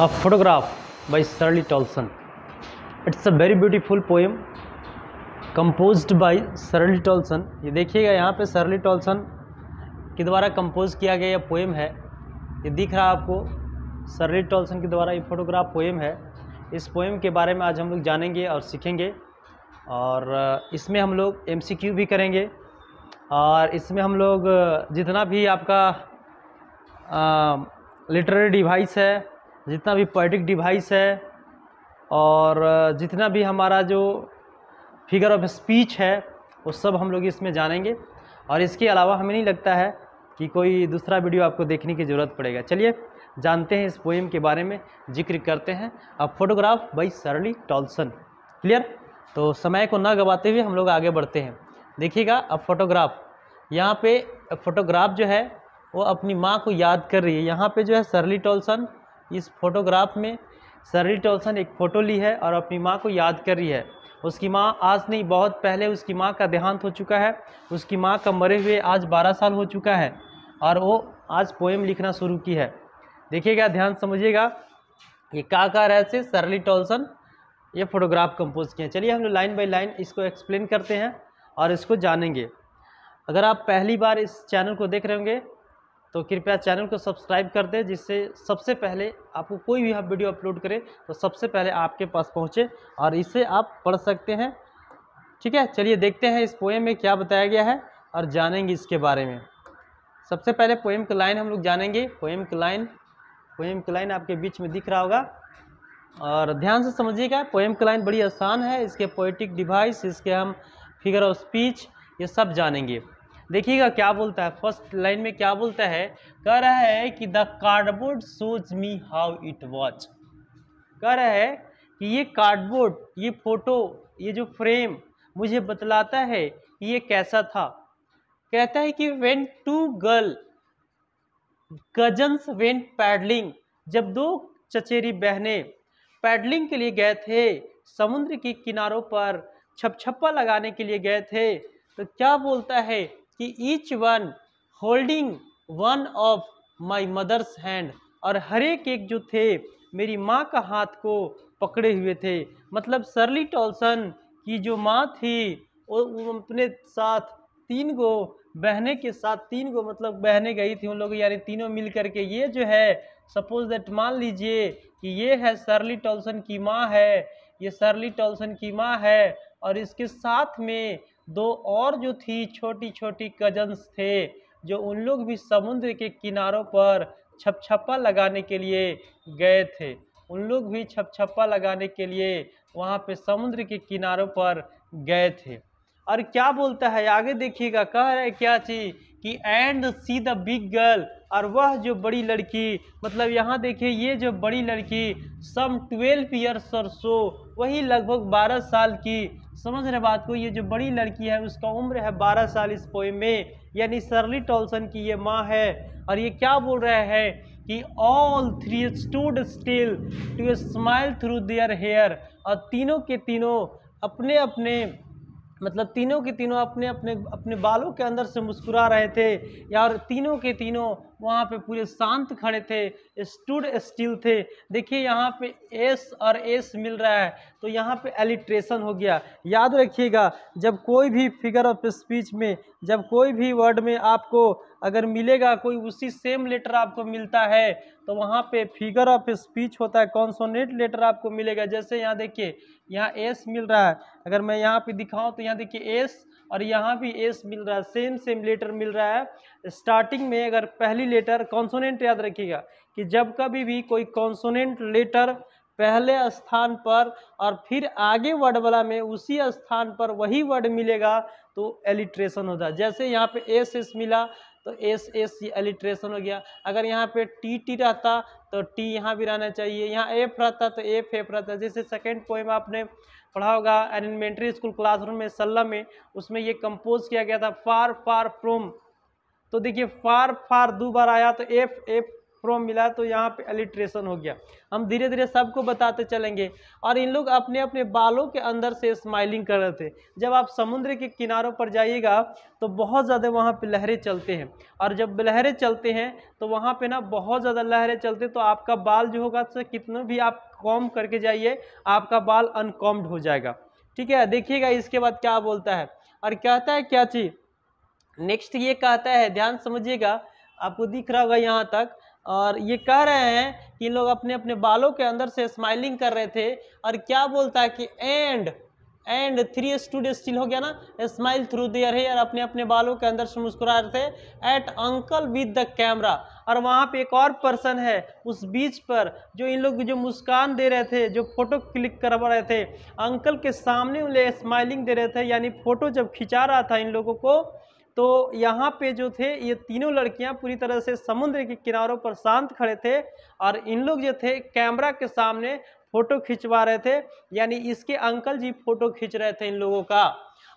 A photograph by Shirley Tolson. It's a very beautiful poem composed by Shirley Tolson. ये देखिएगा यहाँ पे Shirley Toulson के द्वारा कंपोज किया गया यह पोएम है। ये दिख रहा है आपको, शर्ली टॉल्सन के द्वारा ये फोटोग्राफ पोएम है। इस पोएम के बारे में आज हम लोग जानेंगे और सीखेंगे, और इसमें हम लोग MCQ भी करेंगे, और इसमें हम लोग जितना भी आपका लिटरेरी डिवाइस है, जितना भी पोएटिक डिवाइस है, और जितना भी हमारा जो फिगर ऑफ स्पीच है, वो सब हम लोग इसमें जानेंगे। और इसके अलावा हमें नहीं लगता है कि कोई दूसरा वीडियो आपको देखने की ज़रूरत पड़ेगा। चलिए जानते हैं इस पोएम के बारे में, जिक्र करते हैं। A photograph by Shirley Tolson. Clear? तो समय को ना गवाते हुए हम लोग आगे बढ़ते हैं। देखिएगा, अ फोटोग्राफ, यहाँ पे फोटोग्राफ जो है वो अपनी माँ को याद कर रही है। यहाँ पे जो है शर्ली टॉल्सन, इस फोटोग्राफ में शर्ली टॉल्सन एक फ़ोटो ली है और अपनी माँ को याद कर रही है। उसकी माँ आज नहीं, बहुत पहले उसकी माँ का देहांत हो चुका है। उसकी माँ का मरे हुए आज 12 साल हो चुका है, और वो आज पोएम लिखना शुरू की है। देखिएगा, ध्यान समझिएगा, ये क्या कह रहे थे शर्ली टॉल्सन, ये फोटोग्राफ कंपोज किए। चलिए हम लोग लाइन बाय लाइन इसको एक्सप्लेन करते हैं और इसको जानेंगे। अगर आप पहली बार इस चैनल को देख रहे होंगे तो कृपया चैनल को सब्सक्राइब कर दें, जिससे सबसे पहले आपको कोई भी आप वीडियो अपलोड करें तो सबसे पहले आपके पास पहुंचे और इसे आप पढ़ सकते हैं। ठीक है, चलिए देखते हैं इस पोएम में क्या बताया गया है और जानेंगे इसके बारे में। सबसे पहले पोएम की लाइन हम लोग जानेंगे। पोएम की लाइन आपके बीच में दिख रहा होगा, और ध्यान से समझिएगा। पोएम की लाइन बड़ी आसान है, इसके पोएटिक डिवाइस, इसके हम फिगर ऑफ स्पीच, ये सब जानेंगे। देखिएगा क्या बोलता है। फर्स्ट लाइन में क्या बोलता है, कह रहा है कि the cardboard shows me how it was. कह रहा है कि ये कार्डबोर्ड, ये फोटो, ये जो फ्रेम मुझे बतलाता है कि ये कैसा था। कहता है कि when two girl cousins went paddling, जब दो चचेरी बहनें पैडलिंग के लिए गए थे, समुद्र के किनारों पर छपछप्पा लगाने के लिए गए थे, तो क्या बोलता है कि each one holding one of my mother's hand, और हर एक जो थे मेरी माँ का हाथ को पकड़े हुए थे। मतलब शर्ली टॉल्सन की जो माँ थी वो अपने साथ 3 गो बहने के साथ, 3 गो मतलब बहनें गई थी उन लोग, यानी तीनों मिल करके, ये जो है सपोज दैट मान लीजिए कि ये है शर्ली टॉल्सन की माँ है, ये शर्ली टॉल्सन की माँ है, और इसके साथ में 2 और जो थी छोटी छोटी कजन्स थे, जो उन लोग भी समुद्र के किनारों पर छपछप्पा लगाने के लिए गए थे। उन लोग भी छपछप्पा लगाने के लिए वहाँ पे समुद्र के किनारों पर गए थे। और क्या बोलता है आगे देखिएगा, कह रहा है क्या चीज कि and see the big girl, और वह जो बड़ी लड़की, मतलब यहाँ देखिए ये जो बड़ी लड़की सम 12 ईयर्स और सो, वही लगभग 12 साल की, समझ रहे बात को। ये जो बड़ी लड़की है उसका उम्र है 12 साल इस पोएम में, यानी शर्ली टॉल्सन की ये माँ है। और ये क्या बोल रहा है कि all 3 stood still to smile through their hair, और तीनों के तीनों अपने अपने, मतलब तीनों के तीनों अपने अपने अपने बालों के अंदर से मुस्कुरा रहे थे, या और तीनों के तीनों वहाँ पे पूरे शांत खड़े थे, स्टूड स्टिल थे। देखिए यहाँ पे एस और एस मिल रहा है, तो यहाँ पे एलिट्रेशन हो गया। याद रखिएगा, जब कोई भी फिगर ऑफ स्पीच में, जब कोई भी वर्ड में आपको अगर मिलेगा कोई उसी सेम लेटर आपको मिलता है, तो वहाँ पे फिगर ऑफ स्पीच होता है, कॉन्सोनेंट लेटर आपको मिलेगा। जैसे यहाँ देखिए, यहाँ एस मिल रहा है, अगर मैं यहाँ पे दिखाऊं तो यहाँ देखिए एस, और यहाँ भी एस मिल रहा है, सेम लेटर मिल रहा है। स्टार्टिंग में अगर पहली लेटर कॉन्सोनेंट, याद रखिएगा कि जब कभी भी कोई कॉन्सोनेंट लेटर पहले स्थान पर और फिर आगे वर्ड वाला में उसी स्थान पर वही वर्ड मिलेगा तो एलिट्रेशन होता है। जैसे यहाँ पे एस मिला तो एस एलिट्रेशन हो गया। अगर यहाँ पे टी रहता तो टी यहाँ भी रहना चाहिए, यहाँ एफ रहता तो एफ रहता। जैसे सेकेंड पोएम आपने पढ़ा होगा एलिमेंट्री स्कूल क्लासरूम में, सल्लम में, उसमें ये कंपोज किया गया था फार फार फ्रॉम। तो देखिए फार 2 बार आया तो एफ फ्रॉम मिला तो यहाँ पे अलिट्रेशन हो गया। हम धीरे धीरे सबको बताते चलेंगे। और इन लोग अपने अपने बालों के अंदर से स्माइलिंग कर रहे थे। जब आप समुद्र के किनारों पर जाइएगा तो बहुत ज़्यादा वहाँ पे लहरें चलते हैं, और जब लहरें चलते हैं तो वहाँ पे ना बहुत ज़्यादा लहरें चलते, तो आपका बाल जो होगा तो कितना भी आप कॉम्ब करके जाइए आपका बाल अनकॉम्ड हो जाएगा। ठीक है, देखिएगा इसके बाद क्या बोलता है और कहता है क्या चीज। नेक्स्ट ये कहता है, ध्यान समझिएगा, आपको दिख रहा होगा यहाँ तक। और ये कह रहे हैं कि लोग अपने अपने बालों के अंदर से स्माइलिंग कर रहे थे। और क्या बोलता है कि एंड 3 स्टूडेंट स्टिल हो गया ना, स्माइल थ्रू देयर हेयर, अपने अपने बालों के अंदर से मुस्कुरा रहे थे at uncle with the camera. और वहाँ पे एक और पर्सन है उस बीच पर जो इन लोग जो मुस्कान दे रहे थे, जो फोटो क्लिक करवा रहे थे, अंकल के सामने उन्हें स्माइलिंग दे रहे थे, यानी फोटो जब खिंचा रहा था इन लोगों को। तो यहाँ पे जो थे ये तीनों लड़कियां पूरी तरह से समुद्र के किनारों पर शांत खड़े थे, और इन लोग जो थे कैमरा के सामने फोटो खिंचवा रहे थे, यानी इसके अंकल जी फोटो खींच रहे थे इन लोगों का।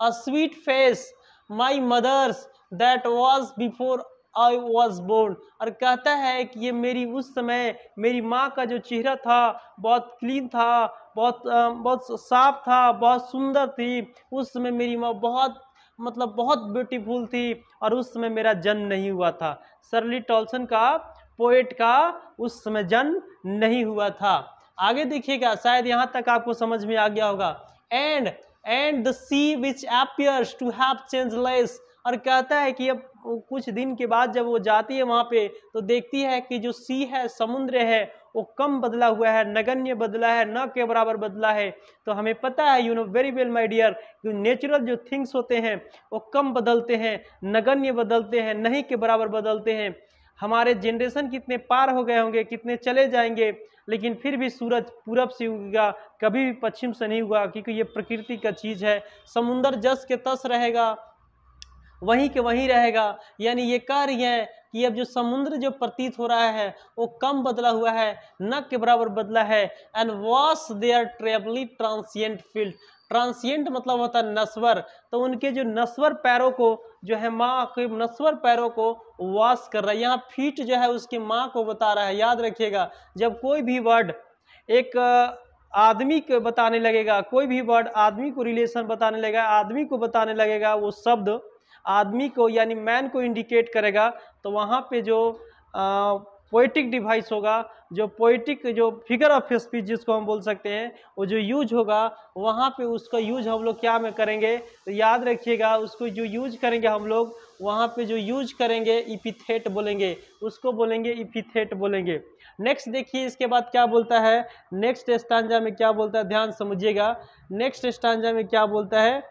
A sweet face my mother's that was before I was born. और कहता है कि ये मेरी उस समय मेरी माँ का जो चेहरा था बहुत क्लीन था, बहुत साफ था, बहुत सुंदर थी। उस समय मेरी माँ बहुत ब्यूटीफुल थी, और उस समय मेरा जन्म नहीं हुआ था। शर्ली टॉल्सन का, पोएट का, उस समय जन्म नहीं हुआ था। आगे देखिएगा, शायद यहाँ तक आपको समझ में आ गया होगा। And the sea which appears to have changed less. और कहता है कि अब कुछ दिन के बाद जब वो जाती है वहाँ पे तो देखती है कि जो सी है, समुद्र है, वो कम बदला हुआ है, नगण्य बदला है, न के बराबर बदला है। तो हमें पता है, you know very well my dear, natural जो थिंग्स होते हैं वो कम बदलते हैं, नगण्य बदलते हैं, नहीं के बराबर बदलते हैं। हमारे जनरेशन कितने पार हो गए होंगे, कितने चले जाएंगे, लेकिन फिर भी सूरज पूरब से उगेगा, कभी भी पश्चिम से नहीं उगा, क्योंकि ये प्रकृति का चीज है। समुंदर जस के तस रहेगा, वहीं के वहीं रहेगा। यानी ये कह रही है कि अब जो समुद्र जो प्रतीत हो रहा है वो कम बदला हुआ है, न के बराबर बदला है। And was there truly transient field. Transient मतलब होता है नश्वर, तो उनके जो नश्वर पैरों को जो है, माँ के नश्वर पैरों को वॉश कर रहा है। यहाँ फीट जो है उसकी माँ को बता रहा है। याद रखिएगा, जब कोई भी वर्ड एक आदमी को बताने लगेगा, कोई भी वर्ड आदमी को रिलेशन बताने लगेगा, आदमी को बताने लगेगा, वो शब्द आदमी को यानी मैन को इंडिकेट करेगा, तो वहाँ पे जो पोएटिक डिवाइस होगा, जो पोएटिक जो फिगर ऑफ स्पीच जिसको हम बोल सकते हैं, वो जो यूज होगा वहाँ पे उसका यूज हम लोग क्या में करेंगे, तो याद रखिएगा, उसको जो यूज करेंगे हम लोग वहाँ पे जो यूज करेंगे इपिथेट बोलेंगे, उसको बोलेंगे इपिथेट बोलेंगे। नेक्स्ट देखिए इसके बाद क्या बोलता है, नेक्स्ट स्टांजा में क्या बोलता है, ध्यान समझिएगा। नेक्स्ट स्टांजा में क्या बोलता है,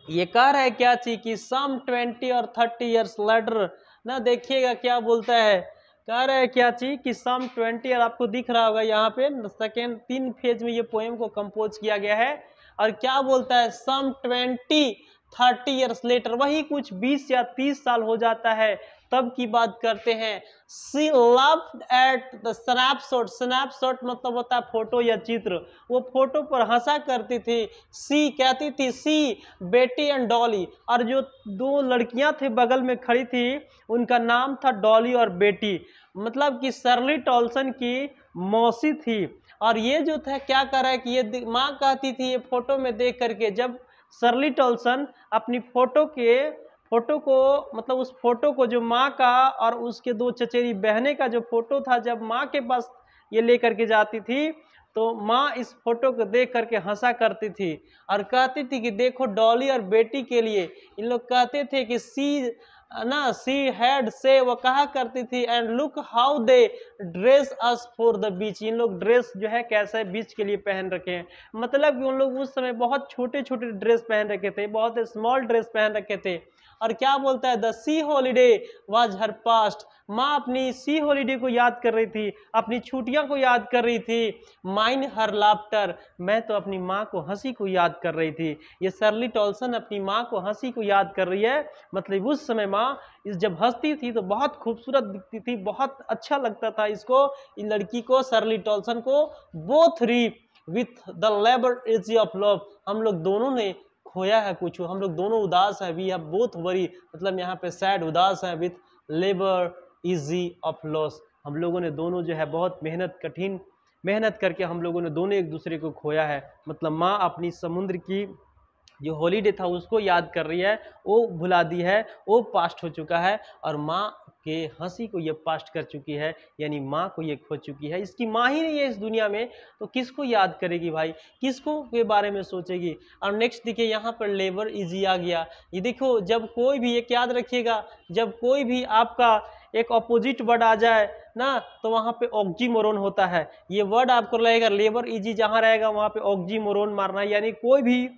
ये कह रहा है क्या चीज कि सम 20 और 30 ईयर्स लेटर ना, देखिएगा क्या बोलता है, कह रहा है क्या चीज कि सम 20, और आपको दिख रहा होगा यहाँ पे सेकेंड 3 फेज में ये पोएम को कंपोज किया गया है। और क्या बोलता है, सम 20-30 ईयर्स लेटर, वही कुछ 20 या 30 साल हो जाता है तब की बात करते हैं। She loved at the snapshot. Snapshot मतलब होता है फोटो या चित्र, वो फोटो पर हंसा करती थी। सी कहती थी, सी बेटी एंड डॉली, और जो 2 लड़कियां थे बगल में खड़ी थी उनका नाम था डॉली और बेटी, मतलब कि शर्ली टॉल्सन की मौसी थी। और ये जो था क्या कर रहा है कि ये माँ कहती थी, ये फोटो में देख करके, जब शर्ली टॉल्सन अपनी फोटो को मतलब उस फोटो को जो माँ का और उसके 2 चचेरी बहनें का जो फोटो था, जब माँ के पास ये लेकर के जाती थी तो माँ इस फोटो को देख करके हंसा करती थी और कहती थी कि देखो डॉली और बेटी के लिए, इन लोग कहते थे कि सी हैड से, वो कहा करती थी, and look how they dress us for the beach. इन लोग ड्रेस जो है कैसे बीच के लिए पहन रखे हैं, मतलब कि उन लोग उस समय बहुत छोटे छोटे ड्रेस पहन रखे थे, बहुत स्मॉल ड्रेस पहन रखे थे। और क्या बोलता है, the C holiday was her past. माँ अपनी सी हॉलीडे को याद कर रही थी, अपनी छुट्टियां को याद कर रही थी। माइन हर लाफ्टर, मैं तो अपनी माँ को हंसी को याद कर रही थी। ये शर्ली टॉल्सन अपनी माँ को हंसी को याद कर रही है, मतलब उस समय माँ जब हंसती थी तो बहुत खूबसूरत दिखती थी, बहुत अच्छा लगता था इसको, इन लड़की को, शर्ली टॉल्सन को। Both reap with the labour age of love, हम लोग दोनों ने खोया है कुछ, हम लोग दोनों उदास है। वी हैव बोथ वरी, मतलब यहाँ पे सैड, उदास है, with labour easy of loss, हम लोगों ने दोनों जो है बहुत कठिन मेहनत करके हम लोगों ने दोनों एक दूसरे को खोया है। मतलब माँ अपनी समुद्र की जो हॉलीडे था उसको याद कर रही है, वो भुला दी है, वो पास्ट हो चुका है, और माँ के हंसी को ये पास्ट कर चुकी है, यानी माँ को ये खो चुकी है। इसकी माँ ही नहीं है इस दुनिया में, तो किसको याद करेगी भाई, किसको के बारे में सोचेगी। और नेक्स्ट देखिए यहाँ पर लेबर इजी आ गया। ये देखो, जब कोई भी, एक याद रखिएगा, जब कोई भी आपका एक अपोजिट वर्ड आ जाए ना, तो वहाँ पे ऑक्सीमोरोन होता है। ये वर्ड आपको लगेगा लेबर इजी जहाँ रहेगा वहाँ पे ऑक्सीमोरोन मारना है। यानी कोई भी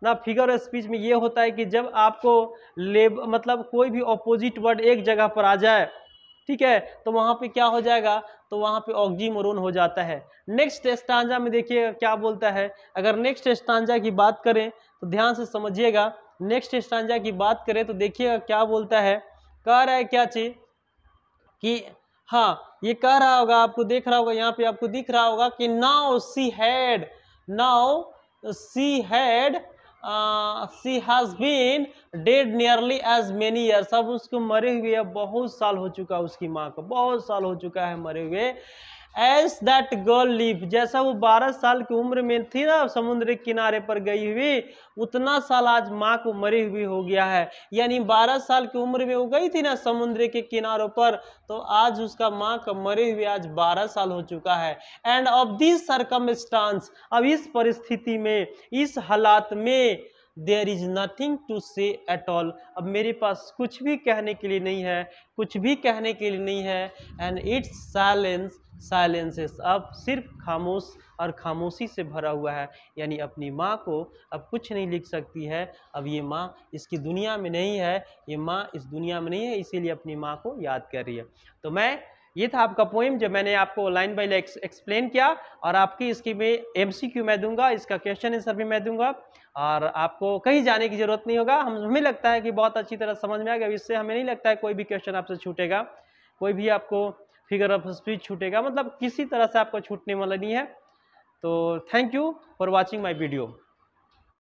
ना फिगर ऑफ स्पीच में ये होता है कि जब आपको मतलब कोई भी ऑपोजिट वर्ड एक जगह पर आ जाए, ठीक है, तो वहां पे क्या हो जाएगा, तो वहां पे ऑक्सीमोरोन हो जाता है। नेक्स्ट स्टांजा में देखिए क्या बोलता है। अगर नेक्स्ट स्टांजा की बात करें तो ध्यान से समझिएगा। नेक्स्ट स्टांजा की बात करें तो देखिएगा क्या बोलता है। कह रहा है क्या चीज कि हाँ, ये कह रहा होगा, आपको देख रहा होगा, यहाँ पे आपको दिख रहा होगा कि now she has been dead nearly as many years. अब उसको मरे हुए बहुत साल हो चुका, उसकी माँ को बहुत साल हो चुका है मरे हुए। एज दैट गर्ल लिव, जैसा वो 12 साल की उम्र में थी ना समुद्र के किनारे पर गई हुई, उतना साल आज माँ को मरे हुए हो गया है। यानी 12 साल की उम्र में वो गई थी ना समुद्र के किनारों पर, तो आज उसका माँ का मरे हुए आज 12 साल हो चुका है। एंड ऑफ दिस सर्कमस्टांस, अब इस परिस्थिति में, इस हालात में, देयर इज नथिंग टू से एट ऑल, अब मेरे पास कुछ भी कहने के लिए नहीं है, कुछ भी कहने के लिए नहीं है। एंड इट्स साइलेंसेस, अब सिर्फ खामोश और खामोशी से भरा हुआ है। यानी अपनी माँ को अब कुछ नहीं लिख सकती है। अब ये माँ इसकी दुनिया में नहीं है, ये माँ इस दुनिया में नहीं है, इसीलिए अपनी माँ को याद कर रही है। तो ये था आपका पोएम जो मैंने आपको लाइन बाय लाइन एक्सप्लेन किया, और आपकी इसकी में MCQ मैं दूंगा, इसका क्वेश्चन आंसर भी मैं दूंगा, और आपको कहीं जाने की जरूरत नहीं होगा। हमें लगता है कि बहुत अच्छी तरह समझ में आ गया, इससे हमें नहीं लगता है कोई भी क्वेश्चन आपसे छूटेगा, कोई भी आपको फिगर ऑफ स्पीच छूटेगा, मतलब किसी तरह से आपको छूटने वाला नहीं है। तो thank you for watching my video.